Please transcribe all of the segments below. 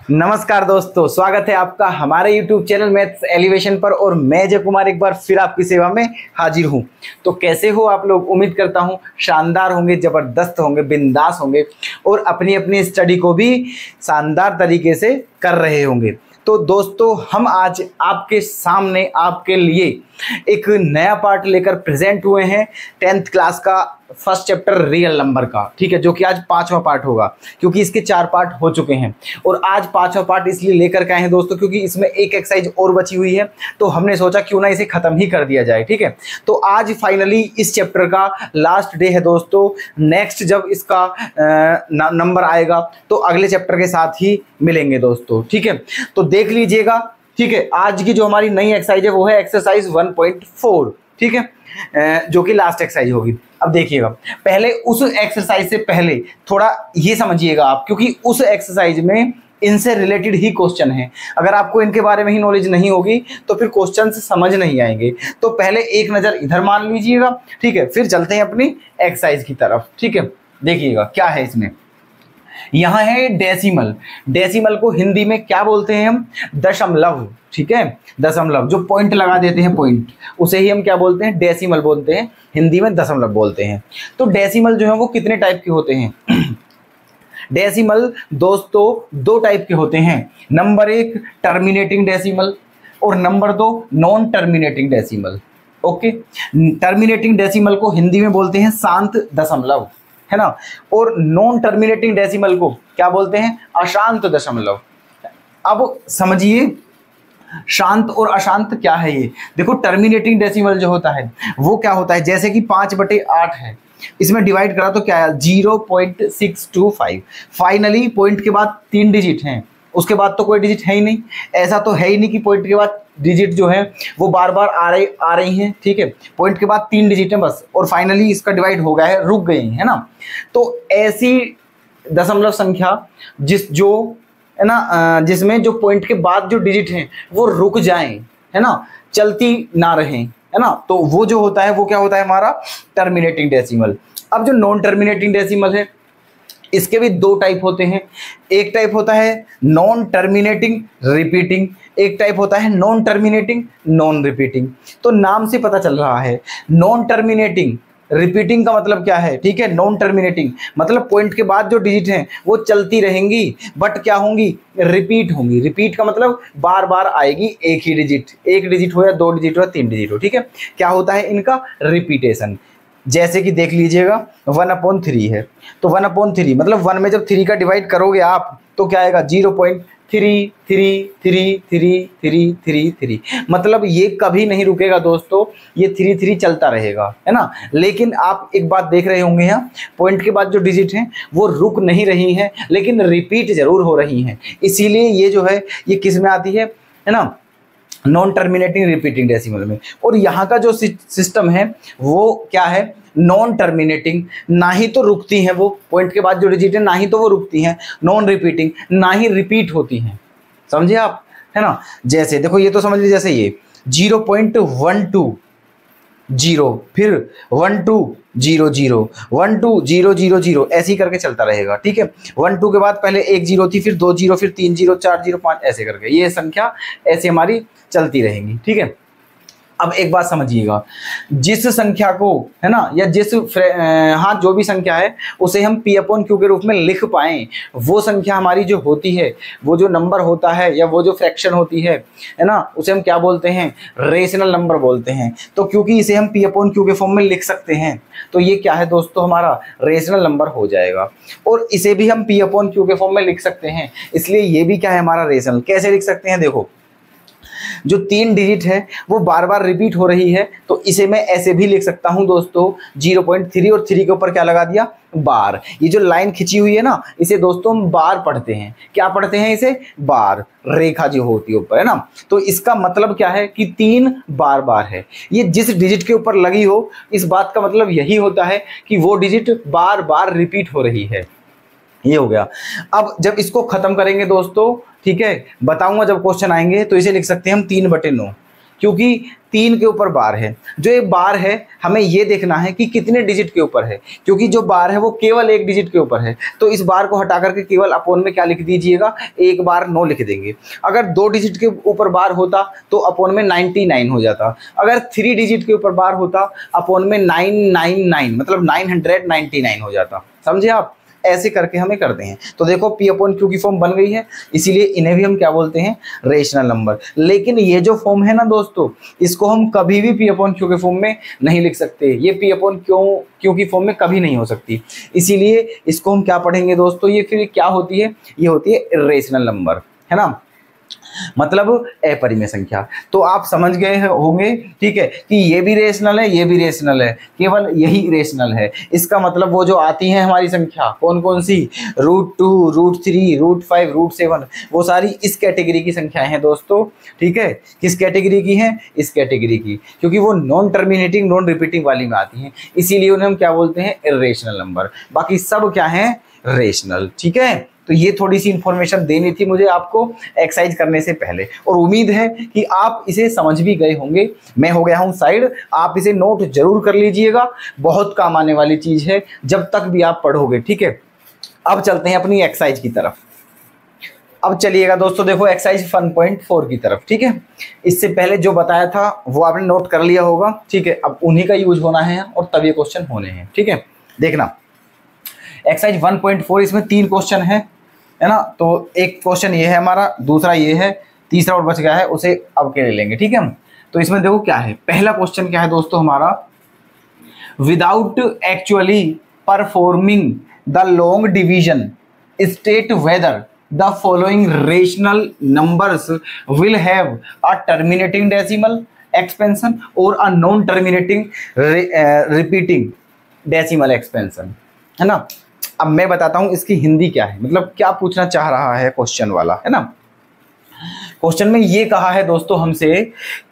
नमस्कार दोस्तों, स्वागत है आपका हमारे YouTube चैनल मैथ्स एलिवेशन पर। और मैं जय कुमार एक बार फिर आपकी सेवा में हाजिर हूं। तो कैसे हो आप लोग? उम्मीद करता हूं शानदार होंगे, जबरदस्त होंगे, बिंदास होंगे और अपनी अपनी स्टडी को भी शानदार तरीके से कर रहे होंगे। तो दोस्तों, हम आज आपके सामने आपके लिए एक नया पार्ट लेकर प्रेजेंट हुए हैं 10th क्लास का फर्स्ट चैप्टर रियल नंबर का, ठीक है, जो कि आज 5वां पार्ट होगा, क्योंकि इसके 4 पार्ट हो चुके हैं। और आज 5वां पार्ट इसलिए लेकर के आए हैं दोस्तों, क्योंकि इसमें एक एक्सरसाइज और बची हुई है, तो हमने सोचा क्यों ना इसे खत्म ही कर दिया जाए, ठीक है। तो आज फाइनली इस चैप्टर का लास्ट डे है दोस्तों। नेक्स्ट जब इसका नंबर आएगा तो अगले चैप्टर के साथ ही मिलेंगे दोस्तों, ठीक है। तो देख लीजिएगा, ठीक है। आज की जो हमारी नई एक्सरसाइज है वो है एक्सरसाइज 1.4, ठीक है, जो कि लास्ट एक्सरसाइज होगी। अब देखिएगा, पहले उस एक्सरसाइज से पहले थोड़ा ये समझिएगा आप, क्योंकि उस एक्सरसाइज में इनसे रिलेटेड ही क्वेश्चन है। अगर आपको इनके बारे में ही नॉलेज नहीं होगी तो फिर क्वेश्चन समझ नहीं आएंगे। तो पहले एक नज़र इधर मान लीजिएगा, ठीक है, फिर चलते हैं अपनी एक्सरसाइज की तरफ, ठीक है। देखिएगा क्या है इसमें। यहाँ है डेसिमल। डेसिमल को हिंदी में क्या बोलते हैं हम? दशमलव, ठीक है। दशमलव, जो पॉइंट लगा देते हैं पॉइंट, उसे ही हम क्या बोलते हैं? डेसिमल बोलते हैं, हिंदी में दशमलव बोलते हैं। तो डेसिमल जो है वो कितने टाइप के होते हैं? डेसिमल दोस्तों 2 टाइप के होते हैं। नंबर 1 टर्मिनेटिंग डेसिमल और number 2 non terminating decimal. Okay, terminating decimal को हिंदी में बोलते हैं शांत दशमलव, है ना। और नॉन टर्मिनेटिंग डेसिमल को क्या बोलते हैं? अशांत दशमलव। अब समझिए शांत और अशांत क्या है ये। देखो, टर्मिनेटिंग डेसिमल जो होता है वो क्या होता है, जैसे कि 5/8 है, इसमें डिवाइड करा तो क्या है? 0.625। फाइनली पॉइंट के बाद 3 डिजिट हैं, उसके बाद तो कोई डिजिट है ही नहीं। ऐसा तो है ही नहीं कि पॉइंट के बाद डिजिट जो है वो बार बार आ रही हैं, ठीक है। पॉइंट के बाद 3 डिजिट हैं बस, और फाइनली इसका डिवाइड हो गया है, रुक गई है ना। तो ऐसी दशमलव संख्या जिसमें जो पॉइंट के बाद जो डिजिट हैं वो रुक जाएं, है ना, चलती ना रहें, है ना, तो वो जो होता है वो क्या होता है? हमारा टर्मिनेटिंग डेसिमल। अब जो नॉन टर्मिनेटिंग डेसिमल है, इसके भी 2 टाइप होते हैं। एक टाइप होता है नॉन टर्मिनेटिंग रिपीटिंग, एक टाइप होता है नॉन टर्मिनेटिंग नॉन रिपीटिंग। तो नाम से पता चल रहा है, नॉन टर्मिनेटिंग रिपीटिंग का मतलब क्या है, ठीक है। नॉन टर्मिनेटिंग मतलब पॉइंट के बाद जो डिजिट हैं वो चलती रहेंगी, बट क्या होंगी? रिपीट होंगी। रिपीट का मतलब बार बार आएगी एक ही डिजिट, एक डिजिट हो या 2 डिजिट हो या 3 डिजिट हो, ठीक है। क्या होता है इनका? रिपीटेशन। जैसे कि देख लीजिएगा 1/3 है, तो 1/3 मतलब 1 में जब 3 का डिवाइड करोगे आप तो क्या आएगा? 0.33333333, मतलब ये कभी नहीं रुकेगा दोस्तों, ये 3 चलता रहेगा, है ना। लेकिन आप एक बात देख रहे होंगे, यहाँ पॉइंट के बाद जो डिजिट हैं वो रुक नहीं रही हैं, लेकिन रिपीट जरूर हो रही हैं। इसीलिए ये जो है ये किस में आती है ना? नॉन टर्मिनेटिंग रिपीटिंग डेसिमल में। और यहाँ का जो सिस्टम है वो क्या है? नॉन टर्मिनेटिंग, ना ही तो रुकती हैं वो पॉइंट के बाद जो डिजिट है, ना ही तो वो रुकती हैं। नॉन रिपीटिंग, ना ही रिपीट होती हैं, समझे आप, है ना। जैसे देखो, ये तो समझ लीजिए, जैसे ये 0.120, फिर 1200, 120000, ऐसे ही करके चलता रहेगा, ठीक है। 12 के बाद पहले 1 0 थी, फिर 2 0, फिर 3 0, 4 0, 5, ऐसे करके ये संख्या ऐसे हमारी चलती रहेंगी, ठीक है। अब एक बात समझिएगा, जिस संख्या को, है ना, या जो भी संख्या है उसे हम P/Q के रूप में लिख पाएं, वो संख्या हमारी जो होती है, वो जो नंबर होता है या वो जो फ्रैक्शन होती है ना, उसे हम क्या बोलते हैं? रेशनल नंबर बोलते हैं। तो क्योंकि इसे हम P/Q के फॉर्म में लिख सकते हैं, तो ये क्या है दोस्तों? हमारा रेशनल नंबर हो जाएगा। और इसे भी हम P/Q के फॉर्म में लिख सकते हैं, इसलिए ये भी क्या है? हमारा रेशनल। कैसे लिख सकते हैं? देखो, जो 3 डिजिट है वो बार बार रिपीट हो रही है, तो इसे मैं ऐसे भी लिख सकता हूं दोस्तों, 0.3 और 3 के ऊपर क्या लगा दिया? बार। ये जो लाइन खिंची हुई है ना, इसे दोस्तों हम बार पढ़ते हैं। क्या पढ़ते हैं इसे? बार। रेखा जो होती है ऊपर, है ना, तो इसका मतलब क्या है कि 3 बार बार है। ये जिस डिजिट के ऊपर लगी हो, इस बात का मतलब यही होता है कि वो डिजिट बार बार रिपीट हो रही है। ये हो गया। अब जब इसको खत्म करेंगे दोस्तों, ठीक है, बताऊंगा जब क्वेश्चन आएंगे, तो इसे लिख सकते हैं हम 3/9, क्योंकि 3 के ऊपर बार है। जो एक बार है हमें ये देखना है कि कितने डिजिट के ऊपर है, क्योंकि जो बार है वो केवल 1 डिजिट के ऊपर है। तो इस बार को हटा करके केवल अपोन में क्या लिख दीजिएगा, 1 बार 9 लिख देंगे। अगर 2 डिजिट के ऊपर बार होता तो अपोन में 99 हो जाता। अगर 3 डिजिट के ऊपर बार होता अपोन में 999 मतलब 999 हो जाता। समझे आप? ऐसे करके हमें करते हैं। तो देखो P अपॉन Q की फॉर्म बन गई है, इसीलिए इन्हें भी हम क्या बोलते हैं, रेशनल नंबर। लेकिन ये जो फॉर्म है ना दोस्तों, इसको हम कभी भी P अपॉन Q के फॉर्म में नहीं लिख सकते। ये P अपॉन Q की फॉर्म में कभी नहीं हो सकती। इसीलिए इसको हम क्या पढ़ेंगे दोस्तों, ये फिर क्या होती है, ये होती है इर्रेशनल नंबर, है ना, मतलब अपरिमेय संख्या। तो आप समझ गए होंगे, ठीक है, कि ये भी रेशनल है, ये भी रेशनल है, केवल यही रेशनल है। इसका मतलब वो जो आती है हमारी संख्या कौन कौन सी, √2, √3, √5, √7, वो सारी इस कैटेगरी की संख्याएं हैं दोस्तों। ठीक है, किस कैटेगरी की हैं, इस कैटेगरी की, क्योंकि वो नॉन टर्मिनेटिंग नॉन रिपीटिंग वाली में आती हैं, इसीलिए उन्हें हम क्या बोलते हैं, इर्रेशनल नंबर। बाकी सब क्या है, रेशनल। ठीक है, तो ये थोड़ी सी इंफॉर्मेशन देनी थी मुझे आपको एक्सरसाइज करने से पहले, और उम्मीद है कि आप इसे समझ भी गए होंगे। मैं हो गया हूं साइड, आप इसे नोट जरूर कर लीजिएगा, बहुत काम आने वाली चीज है जब तक भी आप पढ़ोगे। ठीक है, अब चलते हैं अपनी एक्सरसाइज की तरफ। अब चलिएगा दोस्तों, देखो एक्सरसाइज 1.4 की तरफ। ठीक है, इससे पहले जो बताया था वो आपने नोट कर लिया होगा। ठीक है, अब उन्हीं का यूज होना है और तब ये क्वेश्चन होने हैं। ठीक है, देखना एक्सरसाइज 1.4, इसमें 3 क्वेश्चन है ना। तो एक क्वेश्चन ये है हमारा, दूसरा ये है, तीसरा और बच गया है, उसे अब के ले लेंगे। ठीक है, तो इसमें देखो क्या है, पहला क्वेश्चन क्या है दोस्तों हमारा, without actually performing the long division state whether the following rational numbers will have a terminating decimal expansion और a non terminating repeating decimal expansion, है ना। अब मैं बताता हूं इसकी हिंदी क्या है, मतलब क्या पूछना चाह रहा है क्वेश्चन वाला, है ना। क्वेश्चन में ये कहा है दोस्तों हमसे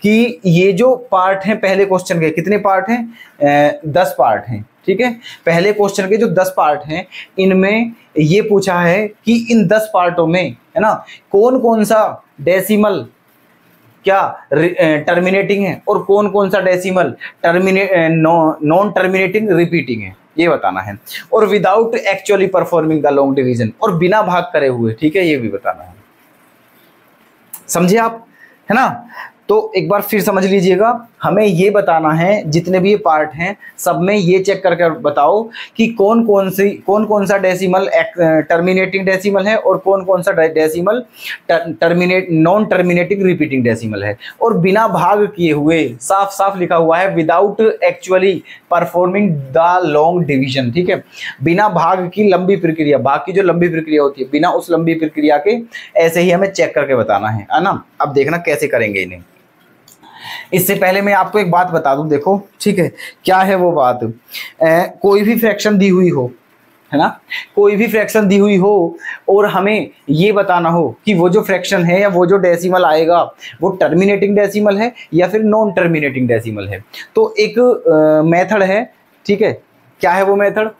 कि ये जो पार्ट हैं पहले क्वेश्चन के, कितने पार्ट हैं, 10 पार्ट हैं। ठीक है, पहले क्वेश्चन के जो 10 पार्ट हैं, इनमें ये पूछा है कि इन 10 पार्टों में, है ना, कौन कौन सा डेसिमल क्या टर्मिनेटिंग है और कौन कौन सा डेसिमल नॉन टर्मिनेटिंग रिपीटिंग है, ये बताना है। और without actually performing the long division, और बिना भाग करे हुए। ठीक है, ये भी बताना है। समझे आप, है ना। तो एक बार फिर समझ लीजिएगा, हमें ये बताना है जितने भी ये पार्ट हैं सब में ये चेक करके बताओ कि कौन कौन सा डेसिमल टर्मिनेटिंग डेसिमल है और कौन कौन सा decimal non terminating repeating decimal है। और बिना भाग किए हुए, साफ साफ लिखा हुआ है, without actually performing the long division. ठीक है, बिना भाग की लंबी प्रक्रिया, भाग की जो लंबी प्रक्रिया होती है, बिना उस लंबी प्रक्रिया के ऐसे ही हमें चेक करके बताना है ना। अब देखना कैसे करेंगे इन्हें। इससे पहले मैं आपको एक बात बता दूं, देखो, ठीक है, क्या है वो बात, कोई भी फ्रैक्शन दी हुई हो, है ना, कोई भी फ्रैक्शन दी हुई हो और हमें ये बताना हो कि वो जो फ्रैक्शन है या वो जो डेसिमल आएगा वो टर्मिनेटिंग डेसिमल है या फिर नॉन टर्मिनेटिंग डेसिमल है। तो एक मेथड है, ठीक है, क्या है वो मेथड,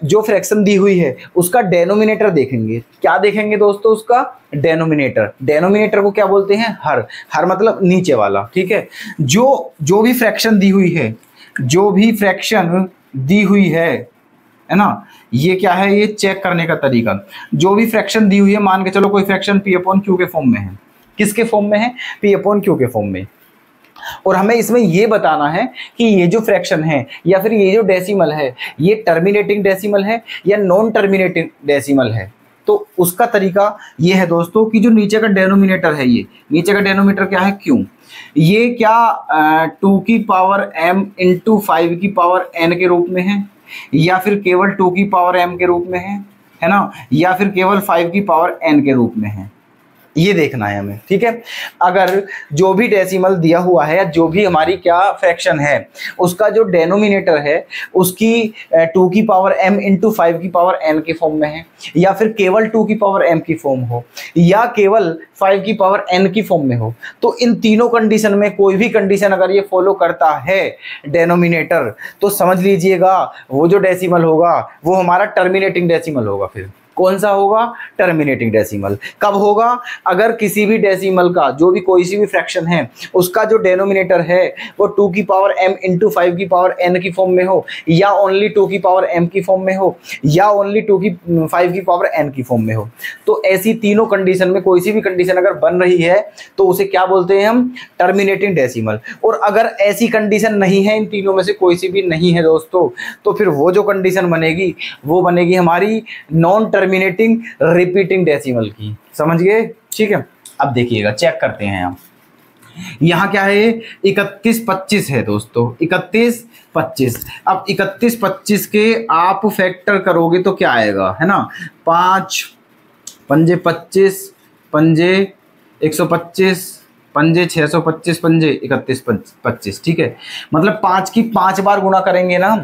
जो फ्रैक्शन दी हुई है उसका डेनोमिनेटर देखेंगे। क्या देखेंगे दोस्तों, उसका डेनोमिनेटर। डेनोमिनेटर को क्या बोलते हैं, हर मतलब नीचे वाला। ठीक है, जो भी फ्रैक्शन दी हुई है, जो भी फ्रैक्शन दी हुई है ना, ये क्या है, ये चेक करने का तरीका। जो भी फ्रैक्शन दी हुई है, मान के चलो कोई फ्रैक्शन P अपॉन Q के फॉर्म में है, किसके फॉर्म में है, P अपॉन Q के फॉर्म में, और हमें इसमें ये बताना है कि ये जो फ्रैक्शन है या फिर ये जो डेसिमल है, ये टर्मिनेटिंग डेसिमल है या नॉन टर्मिनेटिंग डेसिमल है। तो उसका तरीका ये है दोस्तों कि जो नीचे का डेनोमिनेटर है, ये नीचे का डेनोमिनेटर क्या है, Q, ये क्या 2 की पावर m इंटू 5 की पावर n के रूप में है, या फिर केवल 2 की पावर m के रूप में है ना, या फिर केवल 5 की पावर n के रूप में है, ये देखना है हमें। ठीक है, अगर जो भी डेसिमल दिया हुआ है या जो भी हमारी क्या फ्रैक्शन है, उसका जो डेनोमिनेटर है उसकी 2 की पावर m इंटू 5 की पावर n के फॉर्म में है, या फिर केवल 2 की पावर m की फॉर्म हो, या केवल 5 की पावर n की फॉर्म में हो, तो इन तीनों कंडीशन में कोई भी कंडीशन अगर ये फॉलो करता है डेनोमिनेटर, तो समझ लीजिएगा वो जो डेसिमल होगा वो हमारा टर्मिनेटिंग डेसिमल होगा। फिर कौन सा होगा? Terminating decimal. कब होगा? अगर किसी भी डेसिमल का जो भी कोई सी भी फ्रैक्शन है उसका जो डेनोमिनेटर है वो 2 की पावर m इंटू 5 की पावर n की फॉर्म में हो, या ओनली 2 की पावर m की फॉर्म में हो, या ओनली 2 की 5 की पावर n की फॉर्म में हो, तो ऐसी तीनों कंडीशन में कोई सी भी कंडीशन अगर बन रही है तो उसे क्या बोलते हैं हम? Terminating decimal. और अगर ऐसी कंडीशन नहीं है, इन तीनों में से कोई सी भी नहीं है दोस्तों, तो फिर वो जो कंडीशन बनेगी वो बनेगी हमारी नॉन टर्मिनेटिंग रिपीटिंग डेसिमल की। समझ गए? ठीक है, अब देखिएगा, चेक करते हैं हम। यहाँ क्या है? 31-25 है दोस्तों, 31-25। अब 31-25 के आप फैक्टर करोगे तो क्या आएगा, है ना? 5 पंजे 25, पंजे 125, पंजे 625, पंजे 31-25। ठीक है, मतलब 5 की 5 बार गुणा करेंगे ना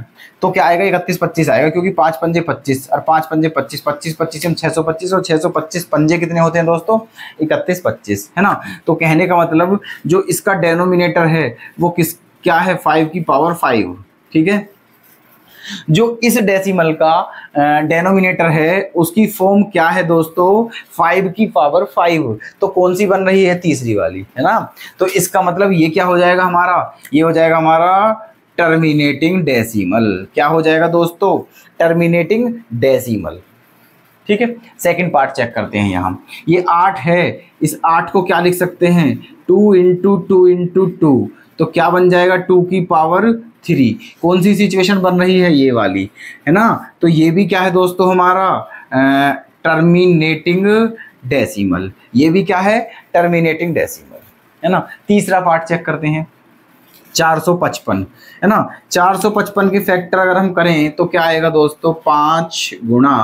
तो क्या आएगा? 31-25 आएगा, क्योंकि 5 पंजे 25 और 5 पंजे 25, 25 हम 625, और 625 पंजे कितने होते हैं दोस्तों? 31-25, है ना? तो कहने का मतलब जो इसका डेनोमिनेटर है वो क्या है? 5 की पावर 5। ठीक है, जो इस डेसिमल का डेनोमिनेटर है उसकी फॉर्म क्या है दोस्तों? 5 की पावर 5। तो कौन सी बन रही है? तीसरी वाली, है ना? तो इसका मतलब ये क्या हो जाएगा हमारा? ये हो जाएगा हमारा टर्मिनेटिंग डेसिमल। क्या हो जाएगा दोस्तों? Terminating decimal. ठीक है, सेकंड पार्ट चेक करते हैं। यहाँ ये 8 है, इस 8 को क्या लिख सकते हैं? 2 इंटू 2 इंटू 2, तो क्या बन जाएगा? 2 की पावर 3। कौन सी सिचुएशन बन रही है? ये वाली, है ना? तो ये भी क्या है दोस्तों हमारा? Terminating decimal. ये भी क्या है? टर्मिनेटिंग डेसिमल, है ना? तीसरा पार्ट चेक करते हैं, 455, है ना? 455 के फैक्टर अगर हम करें तो क्या आएगा दोस्तों? 5 गुणा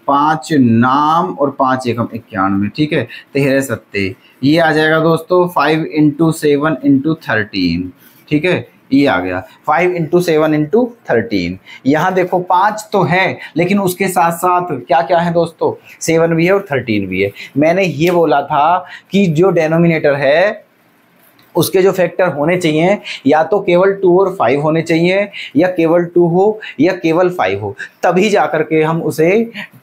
5 नाम और 5 एकम 91। ठीक है, 13 सत्ते, ये आ जाएगा दोस्तों 5 इंटू 7 इंटू 13। ठीक है, ये आ गया 5 इंटू 7 इंटू 13। यहाँ देखो 5 तो है, लेकिन उसके साथ साथ क्या क्या है दोस्तों? 7 भी है और 13 भी है। मैंने ये बोला था कि जो डेनोमिनेटर है उसके जो फैक्टर होने चाहिए या तो केवल 2 और 5 होने चाहिए, या केवल 2 हो या केवल 5 हो, तभी जाकर के हम उसे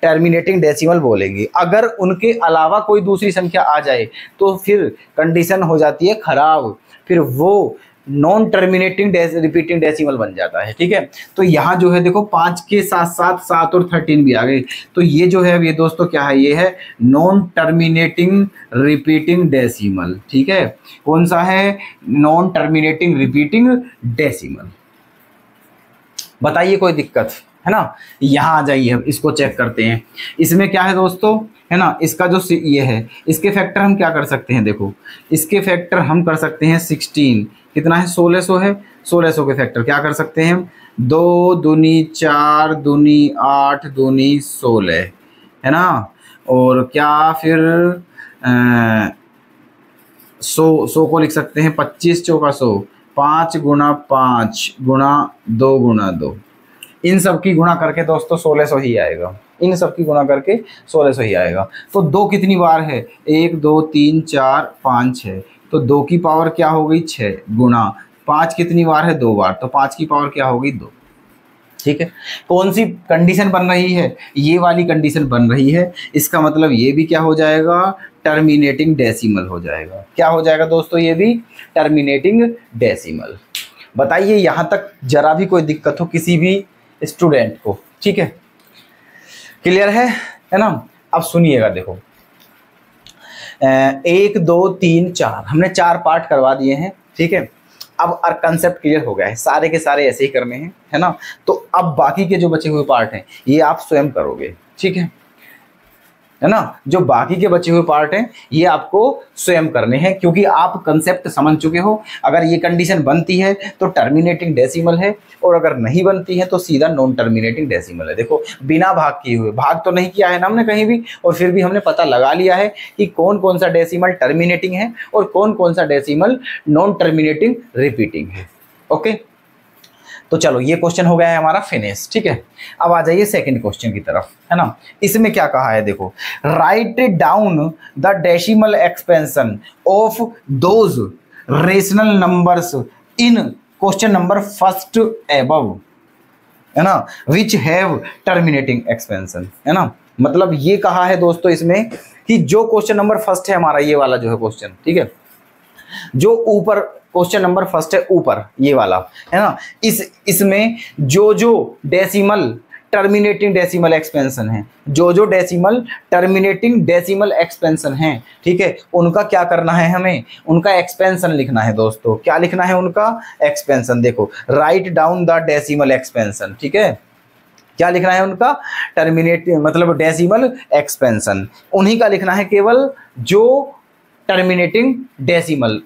टर्मिनेटिंग डेसिमल बोलेंगे। अगर उनके अलावा कोई दूसरी संख्या आ जाए तो फिर कंडीशन हो जाती है खराब, फिर वो नॉन टर्मिनेटिंग रिपीटिंग डेसिमल बन जाता है। ठीक है, तो यहाँ जो है देखो 5 के साथ साथ 7 और 13 भी आ गए, तो ये जो है ये दोस्तों क्या है? ये है नॉन टर्मिनेटिंग रिपीटिंग डेसिमल। ठीक है, कौन सा है? Non terminating repeating decimal. बताइए कोई दिक्कत है ना? यहाँ आ जाइए, अब इसको चेक करते हैं। इसमें क्या है दोस्तों, है ना? इसका जो ये है, इसके फैक्टर हम क्या कर सकते हैं? देखो, इसके फैक्टर हम कर सकते हैं 16, कितना है? 1600 है। 1600 के फैक्टर क्या कर सकते हैं हम? 2 दूनी 4, दूनी 8, दूनी 16, है ना? और क्या फिर 100 को लिख सकते हैं 25 चौका 100, 5 गुणा 5 गुणा 2 गुणा 2। इन सब की गुणा करके दोस्तों 1600 ही आएगा। इन सब की गुणा करके 1600 ही आएगा। तो 2 कितनी बार है? 1 2 3 4 5 6, तो 2 की पावर क्या हो गई? 6 गुणा 5 कितनी बार है? 2 बार, तो 5 की पावर क्या होगी? 2। ठीक है, कौन सी कंडीशन बन रही है? ये वाली कंडीशन बन रही है। इसका मतलब ये भी क्या हो जाएगा? टर्मिनेटिंग डेसिमल हो जाएगा। क्या हो जाएगा दोस्तों? ये भी टर्मिनेटिंग डेसिमल। बताइए यहाँ तक जरा भी कोई दिक्कत हो किसी भी स्टूडेंट को? ठीक है, क्लियर है ना? अब सुनिएगा, देखो 1 2 3 4 हमने 4 पार्ट करवा दिए हैं। ठीक है, अब कंसेप्ट क्लियर हो गया है, सारे के सारे ऐसे ही करने हैं, है ना? तो अब बाकी के जो बचे हुए पार्ट हैं ये आप स्वयं करोगे। ठीक है ना? जो बाकी के बचे हुए पार्ट हैं ये आपको स्वयं करने हैं, क्योंकि आप कंसेप्ट समझ चुके हो। अगर ये कंडीशन बनती है तो टर्मिनेटिंग डेसिमल है, और अगर नहीं बनती है तो सीधा नॉन टर्मिनेटिंग डेसिमल है। देखो, बिना भाग किए हुए, भाग तो नहीं किया है ना हमने कहीं भी, और फिर भी हमने पता लगा लिया है कि कौन कौन सा डेसिमल टर्मिनेटिंग है और कौन कौन सा डेसिमल नॉन टर्मिनेटिंग रिपीटिंग है। ओके, तो चलो ये क्वेश्चन हो गया है हमारा फिनिश। ठीक है, अब आ जाइए सेकंड क्वेश्चन की तरफ, है ना? इसमें क्या कहा है? देखो, write down the decimal expansion of those rational numbers in question number first above, है ना, विच हैव टर्मिनेटिंग एक्सपेंशन, है ना? मतलब ये कहा है दोस्तों इसमें कि जो क्वेश्चन नंबर फर्स्ट है हमारा, ये वाला जो है क्वेश्चन, ठीक है, जो ऊपर क्वेश्चन नंबर फर्स्ट है ऊपर ये वाला है ना, इसमें जो जो डेसिमल टर्मिनेटिंग डेसिमल एक्सपेंशन है, जो जो डेसिमल टर्मिनेटिंग डेसिमल एक्सपेंशन है, ठीक है, उनका क्या करना है, हमें उनका एक्सपेंशन लिखना है दोस्तों। क्या लिखना है, उनका एक्सपेंशन। देखो, write down the decimal expansion, ठीक है, क्या लिखना है, उनका टर्मिनेटिंग मतलब डेसिमल एक्सपेंशन, उन्हीं का लिखना है केवल जो टर्मिनेटिंग डेसिमल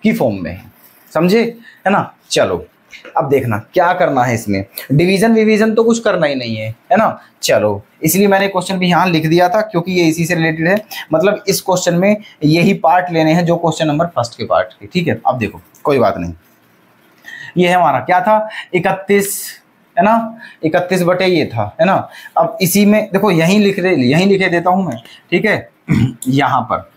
की फॉर्म में है, समझे, है ना। चलो अब देखना क्या करना है इसमें, डिवीजन विवीजन तो कुछ करना ही नहीं है ना। चलो, इसलिए मैंने क्वेश्चन भी यहाँ लिख दिया था क्योंकि ये इसी से रिलेटेड है, मतलब इस क्वेश्चन में यही पार्ट लेने हैं जो क्वेश्चन नंबर फर्स्ट के पार्ट के, ठीक है। अब देखो कोई बात नहीं, ये है हमारा क्या था 31, है ना, 31 बटे ये था, है ना। अब इसी में देखो यहीं लिखे देता हूं मैं, ठीक है, यहां पर,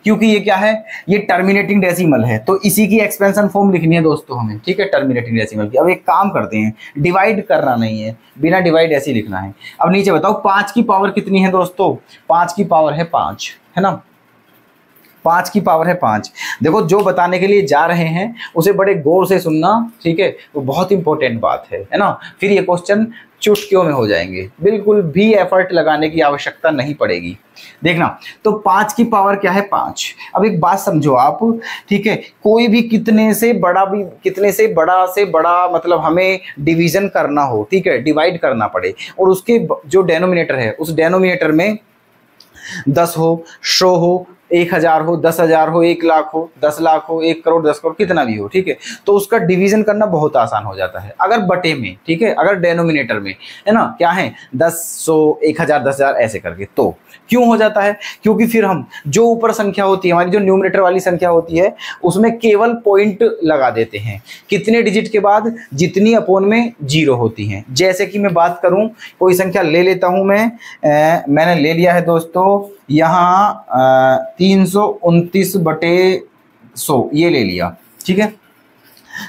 क्योंकि ये क्या है, ये टर्मिनेटिंग डेसिमल है तो इसी की एक्सपेंशन फॉर्म लिखनी है दोस्तों हमें, ठीक है, टर्मिनेटिंग डेसिमल की। अब एक काम करते हैं, डिवाइड करना नहीं है, बिना डिवाइड ऐसे ही लिखना है। अब नीचे बताओ 5 की पावर कितनी है दोस्तों, 5 की पावर है 5, है ना, 5 की पावर है 5। देखो जो बताने के लिए जा रहे हैं उसे बड़े गौर से सुनना, ठीक है, वो बहुत इंपॉर्टेंट बात है ना। फिर ये क्वेश्चन चुटकियों में हो जाएंगे, बिल्कुल भी एफर्ट लगाने की आवश्यकता नहीं पड़ेगी। देखना, तो 5 की पावर क्या है 5। अब एक बात समझो आप, ठीक है, कोई भी कितने से बड़ा मतलब हमें डिवीजन करना हो, ठीक है, डिवाइड करना पड़े, और उसके जो डेनोमिनेटर है उस डेनोमिनेटर में 10 हो, 100 हो, 1000 हो, 10,000 हो, 1 लाख हो, 10 लाख हो, 1 करोड़, 10 करोड़, कितना भी हो, ठीक है, तो उसका डिवीजन करना बहुत आसान हो जाता है अगर बटे में, ठीक है, अगर डेनोमिनेटर में, है ना, क्या है 10, 100, 1000, 10,000 ऐसे करके। तो क्यों हो जाता है, क्योंकि फिर हम जो ऊपर संख्या होती है हमारी, जो न्यूमरेटर वाली संख्या होती है, उसमें केवल पॉइंट लगा देते हैं कितने डिजिट के बाद, जितनी अपोन में 0 होती हैं। जैसे कि मैं बात करूं, कोई संख्या ले लेता हूं मैंने ले लिया है दोस्तों यहाँ 329 बटे 100, ये ले लिया, ठीक है,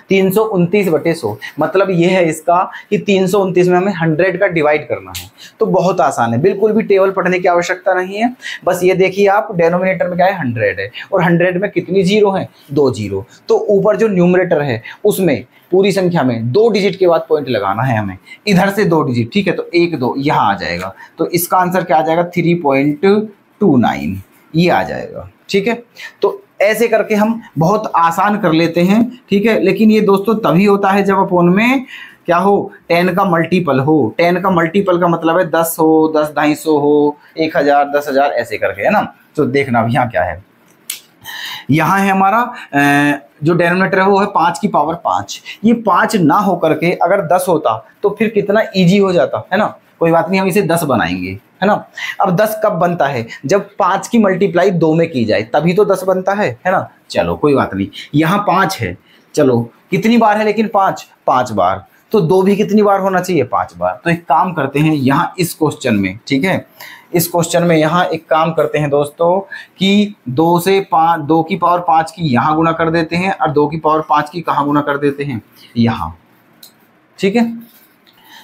329 बटे 100, मतलब ये है इसका कि 329 में हमें 100 का डिवाइड करना है। तो बहुत आसान है, बिल्कुल भी टेबल पढ़ने की आवश्यकता नहीं है। बस ये देखिए आप, डेनोमिनेटर में क्या है 100 है, और 100 में कितनी जीरो है, 2 जीरो। तो ऊपर जो न्यूमरेटर है उसमें पूरी संख्या में 2 डिजिट के बाद पॉइंट लगाना है हमें, इधर से 2 डिजिट, ठीक है, तो 1 2 यहाँ आ जाएगा। तो इसका आंसर क्या आ जाएगा 3.29, ये आ जाएगा, ठीक है। तो ऐसे करके हम बहुत आसान कर लेते हैं, ठीक है। लेकिन ये दोस्तों तभी होता है जब अपोन में क्या हो, 10 का मल्टीपल हो। 10 का मल्टीपल का मतलब है 10 हो, 10 250 हो, 1000, 10,000 ऐसे करके, है ना। तो देखना अब यहाँ क्या है, यहाँ है हमारा जो डेनोमिनेटर है वो है 5 की पावर 5। ये 5 ना हो करके अगर 10 होता तो फिर कितना इजी हो जाता, है ना। कोई बात नहीं, हम इसे 10 बनाएंगे, है ना। अब 10 कब बनता है, जब 5 की मल्टीप्लाई 2 में की जाए, तभी तो 10 बनता है ना। चलो कोई बात नहीं, यहाँ 5 है, चलो कितनी बार है लेकिन 5 बार, तो 2 भी कितनी बार होना चाहिए, 5 बार। तो एक काम करते हैं यहाँ इस क्वेश्चन में, ठीक है, इस क्वेश्चन में यहाँ एक काम करते हैं दोस्तों कि 2 से 5, 2 की पावर 5 की यहाँ गुणा कर देते हैं, और 2 की पावर 5 की कहाँ गुणा कर देते हैं, यहाँ, ठीक है।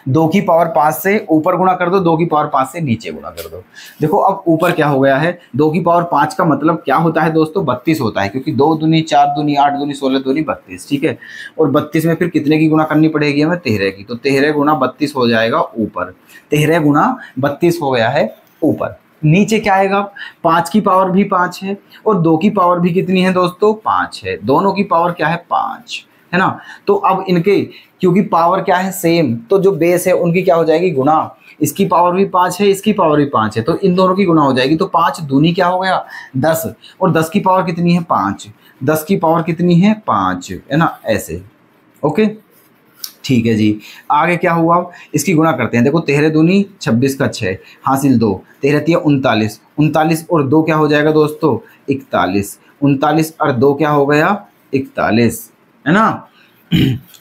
2 की पावर 5 से ऊपर गुणा कर दो, 2 की पावर 5 से नीचे गुणा कर दो। देखो अब ऊपर क्या हो गया है, 2 की पावर 5 का मतलब क्या होता है दोस्तों, 32 होता है, क्योंकि 2 दूनी 4 दूनी 8 दूनी 16 दूनी 32, ठीक है। और 32 में फिर कितने की गुणा करनी पड़ेगी हमें, 13 की। तो 13 गुणा 32 हो जाएगा ऊपर, 13 गुणा 32 हो गया है ऊपर। नीचे क्या आएगा, 5 की पावर भी 5 है, और 2 की पावर भी कितनी है दोस्तों, 5 है। दोनों की पावर क्या है, 5, है ना। तो अब इनके क्योंकि पावर क्या है सेम, तो जो बेस है उनकी क्या हो जाएगी, गुणा। इसकी पावर भी 5 है, इसकी पावर भी 5 है, तो इन दोनों की गुणा हो जाएगी। तो 5 दूनी क्या हो गया 10, और 10 की पावर कितनी है 5, 10 की पावर कितनी है 5, है ना, ऐसे। ओके ठीक है जी। आगे क्या हुआ, इसकी गुणा करते हैं। देखो 13 दूनी 26 का 6 हासिल 2, 13 3 39, 39 और 2 क्या हो जाएगा दोस्तों 41, 39 और 2 क्या हो गया 41, है ना।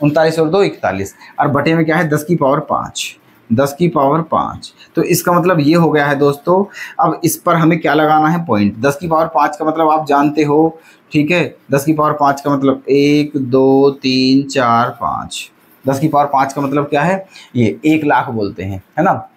39 और 2 41, और बटे में क्या है 10 की पावर 5, 10 की पावर 5। तो इसका मतलब ये हो गया है दोस्तों। अब इस पर हमें क्या लगाना है, पॉइंट। 10 की पावर 5 का मतलब आप जानते हो, ठीक है। 10 की पावर 5 का मतलब 1 2 3 4 5। 10 की पावर 5 का मतलब क्या है, ये 1 लाख बोलते हैं, है ना।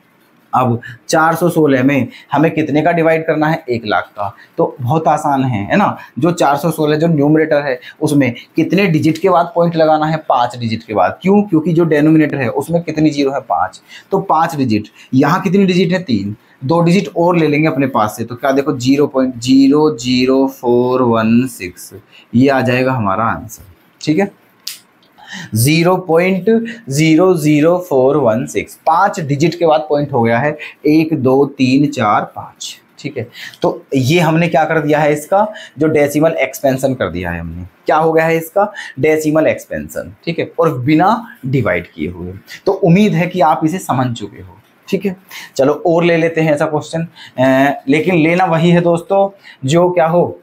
अब 416 में हमें कितने का डिवाइड करना है, 1 लाख का। तो बहुत आसान है ना। जो 416 जो न्यूमरेटर है उसमें कितने डिजिट के बाद पॉइंट लगाना है, 5 डिजिट के बाद। क्यों? क्योंकि जो डेनोमिनेटर है उसमें कितनी जीरो है, 5। तो 5 डिजिट, यहाँ कितनी डिजिट है, 3। 2 डिजिट और ले लेंगे अपने पास से, तो क्या देखो 0.00416 ये आ जाएगा हमारा आंसर। ठीक है, 0.00416 5 डिजिट के बाद पॉइंट हो गया है, 1 2 3 4 5। ठीक है, तो ये हमने क्या कर दिया है, इसका जो डेसिमल एक्सपेंशन कर दिया है हमने। क्या हो गया है इसका, डेसिमल एक्सपेंशन। ठीक है, और बिना डिवाइड किए हुए। तो उम्मीद है कि आप इसे समझ चुके हो। ठीक है, चलो और ले लेते हैं ऐसा क्वेश्चन, लेकिन लेना वही है दोस्तों जो क्या हो,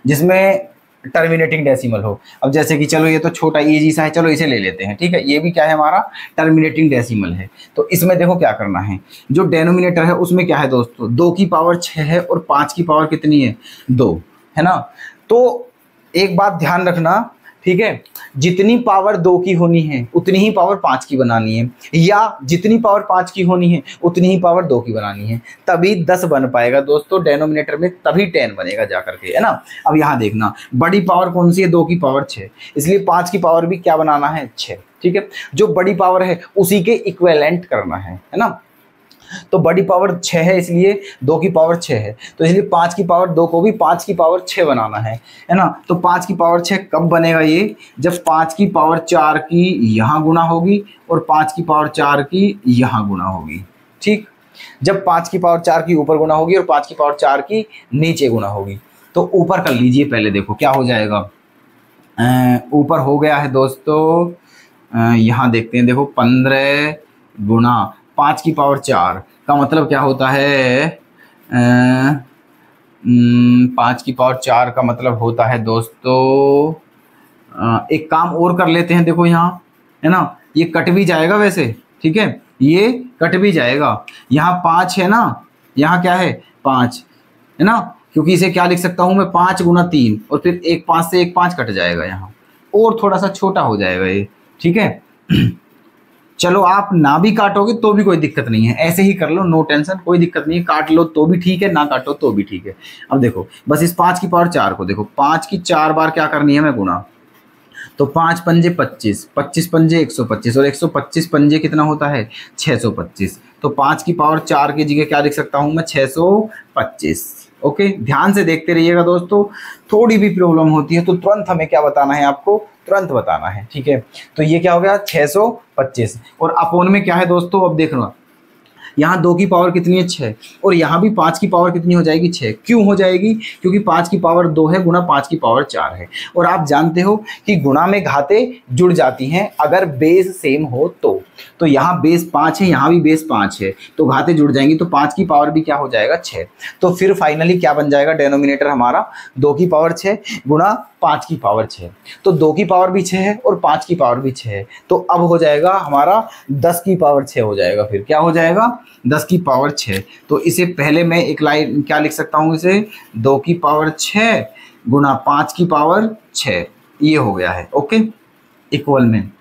जिसमें टर्मिनेटिंग डेसिमल हो। अब जैसे कि चलो ये तो छोटा इजी सा है, चलो इसे ले लेते हैं। ठीक है, ये भी क्या है हमारा, टर्मिनेटिंग डेसिमल है। तो इसमें देखो क्या करना है, जो डेनोमिनेटर है उसमें क्या है दोस्तों, 2 की पावर 6 है और 5 की पावर कितनी है, 2 है ना। तो एक बात ध्यान रखना, ठीक है, जितनी पावर 2 की होनी है उतनी ही पावर 5 की बनानी है, या जितनी पावर 5 की होनी है उतनी ही पावर 2 की बनानी है, तभी 10 बन पाएगा दोस्तों डेनोमिनेटर में, तभी 10 बनेगा जा करके, है ना। अब यहाँ देखना, बड़ी पावर कौन सी है, 2 की पावर 6, इसलिए 5 की पावर भी क्या बनाना है, 6। ठीक है, जो बड़ी पावर है उसी के इक्विवेलेंट करना है ना। तो बड़ी पावर 6 है इसलिए 2 की पावर 6 है, तो इसलिए 5 की पावर 2 को भी 5 की पावर 6 बनाना है ना। तो 5 की पावर 6 कब बनेगा ये, जब 5 की पावर 4 की यहाँ गुणा होगी और 5 की पावर 4 की यहाँ गुणा होगी। ठीक, जब 5 की पावर 4 की ऊपर गुणा होगी और 5 की पावर 4 की नीचे गुणा होगी। तो ऊपर कर लीजिए पहले, देखो क्या हो जाएगा, ऊपर हो गया है दोस्तों, यहाँ देखते हैं, देखो 15 गुणा 5 की पावर 4 का मतलब क्या होता है, 5 की पावर 4 का मतलब होता है दोस्तों, एक काम और कर लेते हैं, देखो यहाँ है ना, ये कट भी जाएगा वैसे। ठीक है, ये कट भी जाएगा, यहाँ 5 है ना, यहाँ क्या है 5 है ना, क्योंकि इसे क्या लिख सकता हूँ मैं, 5 गुना 3, और फिर एक 5 से एक 5 कट जाएगा यहाँ, और थोड़ा सा छोटा हो जाएगा ये। ठीक है, चलो आप ना भी काटोगे तो भी कोई दिक्कत नहीं है, ऐसे ही कर लो, नो टेंशन, कोई दिक्कत नहीं है, काट लो तो भी ठीक है, ना काटो तो भी ठीक है। अब देखो बस इस 5 की पावर 4 को देखो, 5 की 4 बार क्या करनी है मैं, गुणा। तो 5 पंजे 25, 25 पंजे 125, और 125 पंजे कितना होता है, 625। तो 5 की पावर 4 की जगह क्या लिख सकता हूँ मैं, 625। ओके, ध्यान से देखते रहिएगा दोस्तों, थोड़ी भी प्रॉब्लम होती है तो तुरंत हमें क्या बताना है, आपको तुरंत बताना है। ठीक है, तो ये क्या हो गया, 625, और अपोन में क्या है दोस्तों, अब देखना, यहाँ 2 की पावर कितनी है, 6, और यहाँ भी 5 की पावर कितनी हो जाएगी, 6। क्यों हो जाएगी, क्योंकि 5 की पावर 2 है गुणा 5 की पावर 4 है, और आप जानते हो कि गुणा में घातें जुड़ जाती हैं अगर बेस सेम हो तो यहाँ बेस 5 है, यहाँ भी बेस 5 है, तो घातें जुड़ जाएंगी, तो 5 की पावर भी क्या हो जाएगा, 6। तो फिर फाइनली क्या बन जाएगा डेनोमिनेटर हमारा, 2 की पावर 6 गुणा 5 की पावर 6। तो 2 की पावर भी 6 है और 5 की पावर भी 6 है, तो अब हो जाएगा हमारा 10 की पावर 6 हो जाएगा, फिर क्या हो जाएगा, 10 की पावर 6। तो इसे पहले मैं एक लाइन क्या लिख सकता हूँ, इसे 2 की पावर 6 गुणा 5 की पावर 6, ये हो गया है। ओके, इक्वल में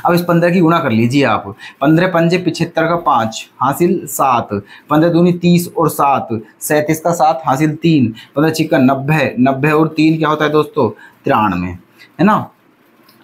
अब इस 15 की गुणा कर लीजिए आप, 15 पंजे 75 का 5 हासिल 7, 15 दूनी 30 और 7 37 का 7 हासिल 3, 15 छिक्का 90, 90 और 3 क्या होता है दोस्तों, 93, है ना।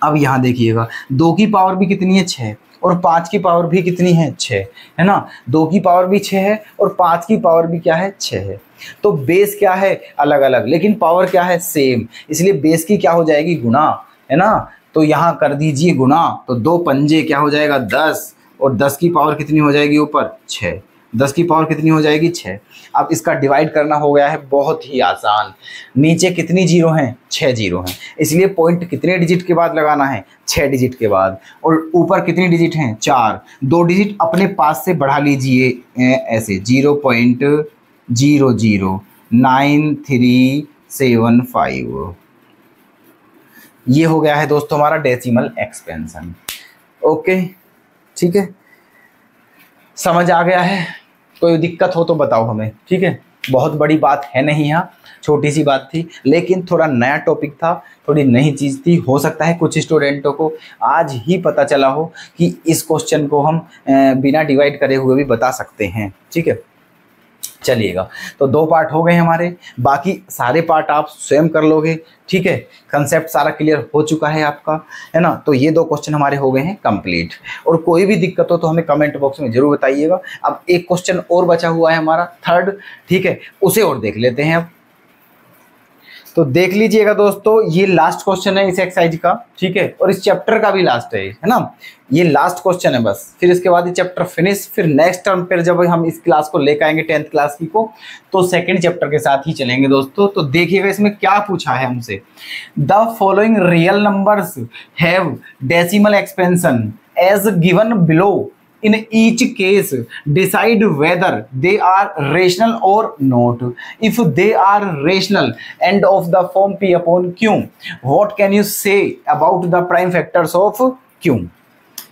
अब यहाँ देखिएगा 2 की पावर भी कितनी है, 6, और 5 की पावर भी कितनी है, 6, है ना। 2 की पावर भी 6 है और 5 की पावर भी क्या है, 6 है। तो बेस क्या है, अलग अलग, लेकिन पावर क्या है, सेम, इसलिए बेस की क्या हो जाएगी, गुणा, है ना। तो यहाँ कर दीजिए गुणा, तो 2 पंजे क्या हो जाएगा, 10, और 10 की पावर कितनी हो जाएगी ऊपर, 6, 10 की पावर कितनी हो जाएगी, 6। अब इसका डिवाइड करना हो गया है बहुत ही आसान, नीचे कितनी जीरो हैं, 6 जीरो हैं, इसलिए पॉइंट कितने डिजिट के बाद लगाना है, 6 डिजिट के बाद, और ऊपर कितनी डिजिट हैं, 4, 2 डिजिट अपने पास से बढ़ा लीजिए ऐसे, 0.0009375, ये हो गया है दोस्तों हमारा डेसिमल एक्सपेंशन। ओके, ठीक है, समझ आ गया है, कोई दिक्कत हो तो बताओ हमें, ठीक है। बहुत बड़ी बात है नहीं, यहाँ छोटी सी बात थी, लेकिन थोड़ा नया टॉपिक था, थोड़ी नई चीज़ थी। हो सकता है कुछ स्टूडेंटों को आज ही पता चला हो कि इस क्वेश्चन को हम बिना डिवाइड करे हुए भी बता सकते हैं। ठीक है, चलिएगा, तो 2 पार्ट हो गए हमारे, बाकी सारे पार्ट आप स्वयं कर लोगे। ठीक है, कंसेप्ट सारा क्लियर हो चुका है आपका, है ना। तो ये 2 क्वेश्चन हमारे हो गए हैं कंप्लीट। और कोई भी दिक्कत हो तो हमें कमेंट बॉक्स में जरूर बताइएगा। अब एक क्वेश्चन और बचा हुआ है हमारा 3rd, ठीक है, उसे और देख लेते हैं अब। तो देख लीजिएगा दोस्तों, ये लास्ट क्वेश्चन है इस एक्सरसाइज का, ठीक है, और इस चैप्टर का भी लास्ट है ना। ये लास्ट क्वेश्चन है बस, फिर इसके बाद ये चैप्टर फिनिश। फिर नेक्स्ट टर्म पर जब हम इस क्लास को लेकर आएंगे 10th क्लास की को, तो 2nd चैप्टर के साथ ही चलेंगे दोस्तों। तो देखिएगा इसमें क्या पूछा है हमसे। The following real numbers have decimal expansion as given below, in each case decide whether they are rational or not. If they are rational and of the form p upon q, what can you say about the prime factors of q?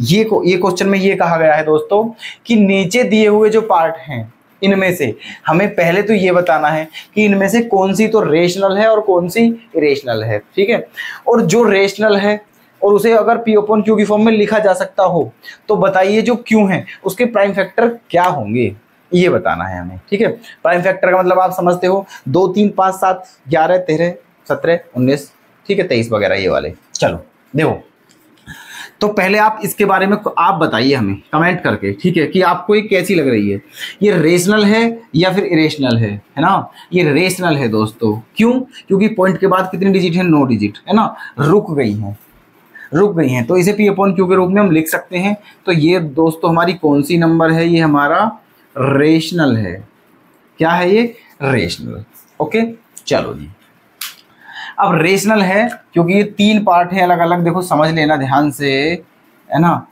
ये question में ये कहा गया है दोस्तों कि नीचे दिए हुए जो पार्ट हैं इनमें से हमें पहले तो ये बताना है कि इनमें से कौन सी तो रेशनल है और कौन सी इरेशनल है। ठीक है, और जो रेशनल है और उसे अगर पी अपॉन क्यू की फॉर्म में लिखा जा सकता हो, तो बताइए जो क्यू है उसके प्राइम फैक्टर क्या होंगे, ये बताना है हमें। ठीक है, प्राइम फैक्टर का मतलब आप समझते हो 2 3 5 7 11 13 17 19, ठीक है, 23 वगैरह ये वाले। चलो देखो, तो पहले आप इसके बारे में आप बताइए हमें कमेंट करके, ठीक है, कि आपको ये कैसी लग रही है, ये रेशनल है या फिर इरेशनल है ना। ये रेशनल है दोस्तों, क्यों? क्योंकि पॉइंट के बाद कितनी डिजिट है, 9 डिजिट, है ना, रुक गई हैं, तो इसे पी अपॉन क्यू के रूप में हम लिख सकते हैं। तो ये दोस्तों हमारी कौन सी नंबर है, ये हमारा रेशनल है। क्या है ये? रेशनल। ओके, चलो जी, अब रेशनल है क्योंकि ये 3 पार्ट हैं अलग अलग, देखो समझ लेना ध्यान से, है ना।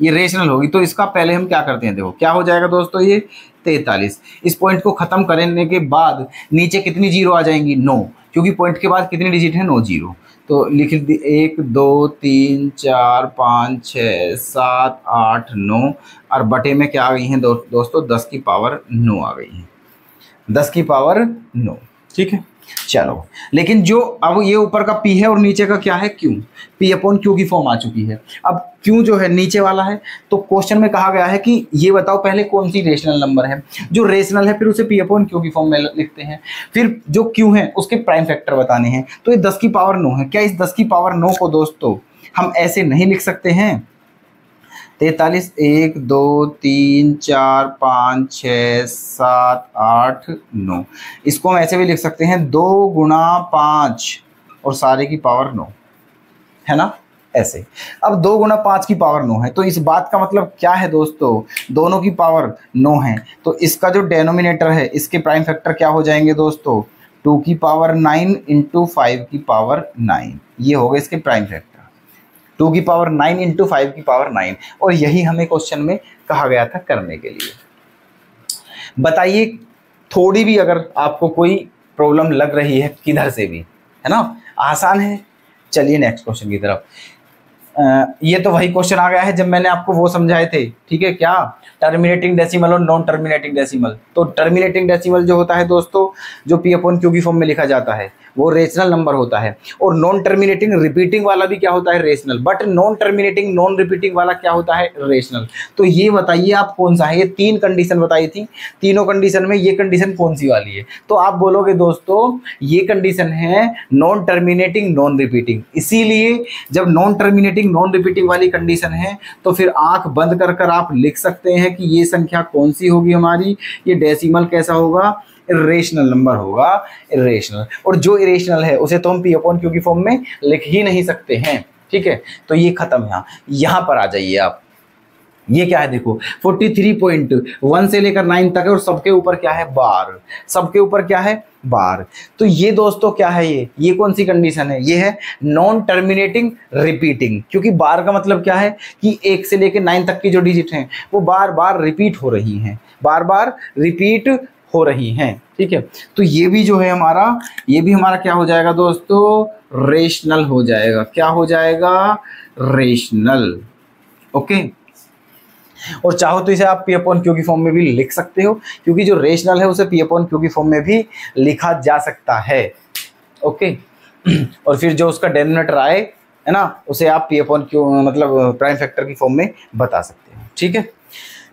ये रेशनल होगी तो इसका पहले हम क्या करते हैं, देखो क्या हो जाएगा दोस्तों, ये 43। इस पॉइंट को खत्म करने के बाद नीचे कितनी जीरो आ जाएंगी, 9, क्योंकि पॉइंट के बाद कितनी डिजिट है, 9 जीरो। तो लिख 1 2 3 4 5 6 7 8 9, और बटे में क्या आ गई हैं दोस्तों, 10 की पावर 9 आ गई है, 10 की पावर 9। ठीक है, चलो, लेकिन जो अब ये ऊपर का P है और नीचे का क्या है, Q, P अपॉन Q की फॉर्म आ चुकी है। अब Q जो है नीचे वाला है, तो क्वेश्चन में कहा गया है कि ये बताओ पहले कौन सी रेशनल नंबर है। जो रेशनल है फिर उसे P अपॉन Q की फॉर्म में लिखते हैं, फिर जो Q है उसके प्राइम फैक्टर बताने हैं। तो ये 10 की पावर 9 है। क्या इस 10 की पावर 9 को दोस्तों हम ऐसे नहीं लिख सकते हैं, 43 1 2 3 4 5 6 7 8 9, इसको हम ऐसे भी लिख सकते हैं 2 गुणा 5 और सारे की पावर 9, है ना, ऐसे। अब 2 गुणा 5 की पावर 9 है, तो इस बात का मतलब क्या है दोस्तों, दोनों की पावर 9 है, तो इसका जो डेनोमिनेटर है इसके प्राइम फैक्टर क्या हो जाएंगे दोस्तों, 2 की पावर 9 इंटू 5 की पावर 9, ये हो गए इसके प्राइम फैक्टर, 2 की पावर 9 इंटू 5 की पावर 9। और यही हमें क्वेश्चन में कहा गया था करने के लिए। बताइए, थोड़ी भी अगर आपको कोई प्रॉब्लम लग रही है किधर से भी, है ना, आसान है। चलिए नेक्स्ट क्वेश्चन की तरफ। ये तो वही क्वेश्चन आ गया है जब मैंने आपको वो समझाए थे, ठीक है, क्या टर्मिनेटिंग डेसिमल और नॉन टर्मिनेटिंग डेसिमल। तो टर्मिनेटिंग डेसिमल जो होता है दोस्तों, जो पी अपॉन क्यू की फॉर्म में लिखा जाता है, वो रेशनल नंबर होता है। और नॉन टर्मिनेटिंग रिपीटिंग वाला भी क्या होता है, rational. But non terminating non repeating वाला क्या होता है, रेशनल। तो ये बताइए आप कौन सा है। ये 3 कंडीशन बताई थी, तीनों कंडीशन में ये कंडीशन कौन सी वाली है। तो आप बोलोगे दोस्तों ये कंडीशन है नॉन टर्मिनेटिंग नॉन रिपीटिंग। इसीलिए जब नॉन टर्मिनेटिंग नॉन रिपीटिंग वाली कंडीशन है तो फिर आंख बंद कर कर आप लिख सकते हैं कि ये संख्या कौन सी होगी हमारी, ये डेसिमल कैसा होगा, इरेशनल नंबर होगा, इरेशनल। और जो इरेशनल है उसे तो हम पी अपॉन क्यू की फॉर्म में लिख ही नहीं सकते हैं। ठीक है, तो ये खत्म। यहाँ पर आ जाइए आप, ये क्या है देखो, 43.1 से लेकर 9 तक है और सबके ऊपर क्या है, बार, सबके ऊपर क्या है, बार। तो ये दोस्तों क्या है, ये कौन सी कंडीशन है, ये है नॉन टर्मिनेटिंग रिपीटिंग। क्योंकि बार का मतलब क्या है कि 1 से लेकर 9 तक की जो डिजिट हैं वो बार बार रिपीट हो रही हैं, बार बार रिपीट हो रही हैं। ठीक है, तो ये भी जो है हमारा, ये भी हमारा क्या हो जाएगा दोस्तों, रेशनल हो जाएगा। क्या हो जाएगा, रेशनल। ओके, और चाहो तो इसे आप पी अपॉन क्यू की फॉर्म में भी लिख सकते हो, क्योंकि जो रेशनल है उसे पी अपॉन क्यू की फॉर्म में भी लिखा जा सकता है। ओके, और फिर जो उसका डेनोमिनेटर आए है ना, उसे आप पी अपॉन क्यू मतलब प्राइम फैक्टर की फॉर्म में बता सकते हो। ठीक है,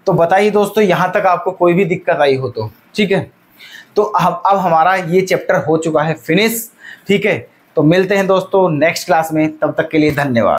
तो बताइए दोस्तों यहाँ तक आपको कोई भी दिक्कत आई हो तो। ठीक है, तो अब हमारा ये चैप्टर हो चुका है फिनिश। ठीक है, तो मिलते हैं दोस्तों नेक्स्ट क्लास में, तब तक के लिए धन्यवाद।